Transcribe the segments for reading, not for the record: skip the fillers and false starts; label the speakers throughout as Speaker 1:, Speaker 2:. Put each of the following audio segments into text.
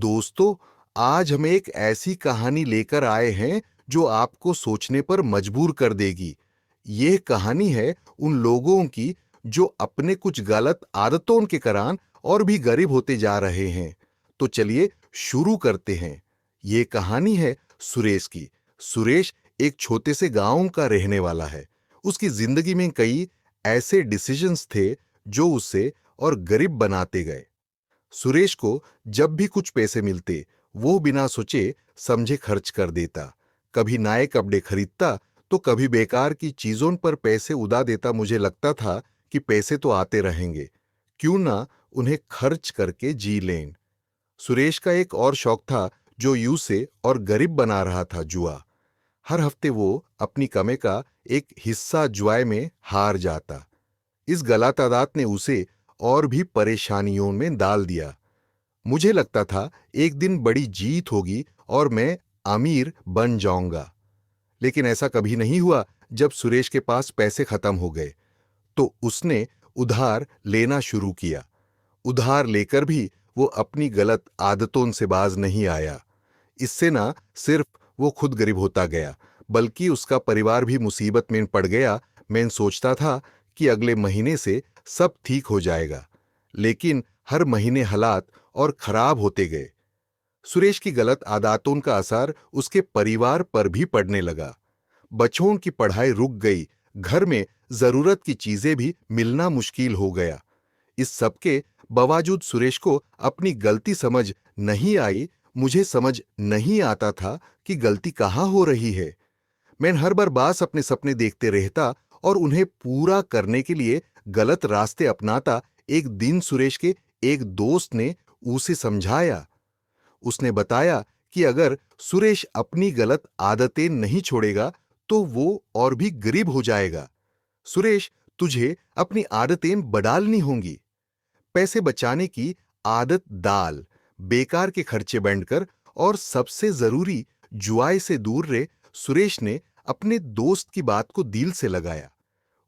Speaker 1: दोस्तों, आज हम एक ऐसी कहानी लेकर आए हैं जो आपको सोचने पर मजबूर कर देगी। यह कहानी है उन लोगों की जो अपने कुछ गलत आदतों के कारण और भी गरीब होते जा रहे हैं। तो चलिए शुरू करते हैं। ये कहानी है सुरेश की। सुरेश एक छोटे से गांव का रहने वाला है। उसकी जिंदगी में कई ऐसे डिसीजंस थे जो उसे और गरीब बनाते गए। सुरेश को जब भी कुछ पैसे मिलते, वो बिना सोचे समझे खर्च कर देता। कभी नए कपड़े खरीदता तो कभी बेकार की चीजों पर पैसे उड़ा देता। मुझे लगता था कि पैसे तो आते रहेंगे, क्यों ना उन्हें खर्च करके जी लें। सुरेश का एक और शौक था जो यूं से और गरीब बना रहा था, जुआ। हर हफ्ते वो अपनी कमाई का एक हिस्सा जुए में हार जाता। इस गलत आदत ने उसे और भी परेशानियों में डाल दिया। मुझे लगता था एक दिन बड़ी जीत होगी और मैं अमीर बन जाऊंगा, लेकिन ऐसा कभी नहीं हुआ। जब सुरेश के पास पैसे खत्म हो गए तो उसने उधार लेना शुरू किया। उधार लेकर भी वो अपनी गलत आदतों से बाज नहीं आया। इससे ना सिर्फ वो खुद गरीब होता गया, बल्कि उसका परिवार भी मुसीबत में पड़ गया। मैं सोचता था कि अगले महीने से सब ठीक हो जाएगा, लेकिन हर महीने हालात और खराब होते गए। सुरेश की गलत आदतों का असर उसके परिवार पर भी पड़ने लगा। बच्चों की पढ़ाई रुक गई, घर में जरूरत की चीजें भी मिलना मुश्किल हो गया। इस सब के बावजूद सुरेश को अपनी गलती समझ नहीं आई। मुझे समझ नहीं आता था कि गलती कहाँ हो रही है। मैं हर बार बास अपने सपने देखते रहता और उन्हें पूरा करने के लिए गलत रास्ते अपनाता। एक दिन सुरेश के एक दोस्त ने उसे समझाया। उसने बताया कि अगर सुरेश अपनी गलत आदतें नहीं छोड़ेगा तो वो और भी गरीब हो जाएगा। सुरेश, तुझे अपनी आदतें बदलनी होंगी। पैसे बचाने की आदत डाल, बेकार के खर्चे बंद कर और सबसे जरूरी, जुआई से दूर रहे। सुरेश ने अपने दोस्त की बात को दिल से लगाया।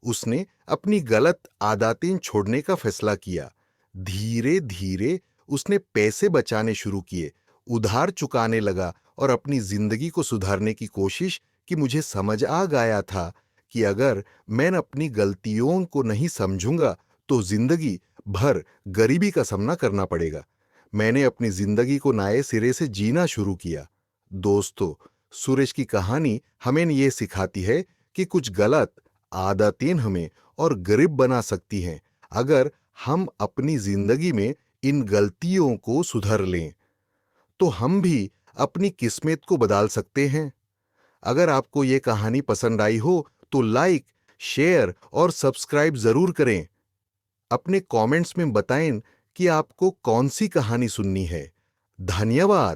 Speaker 1: उसने अपनी गलत आदतें छोड़ने का फैसला किया। धीरे धीरे उसने पैसे बचाने शुरू किए, उधार चुकाने लगा और अपनी जिंदगी को सुधारने की कोशिश की। मुझे समझ आ गया था कि अगर मैं अपनी गलतियों को नहीं समझूंगा तो जिंदगी भर गरीबी का सामना करना पड़ेगा। मैंने अपनी जिंदगी को नए सिरे से जीना शुरू किया। दोस्तों, सुरेश की कहानी हमें ये सिखाती है कि कुछ गलत आदतें हमें और गरीब बना सकती हैं। अगर हम अपनी जिंदगी में इन गलतियों को सुधर लें तो हम भी अपनी किस्मत को बदल सकते हैं। अगर आपको ये कहानी पसंद आई हो तो लाइक, शेयर और सब्सक्राइब जरूर करें। अपने कमेंट्स में बताएं कि आपको कौन सी कहानी सुननी है। धन्यवाद।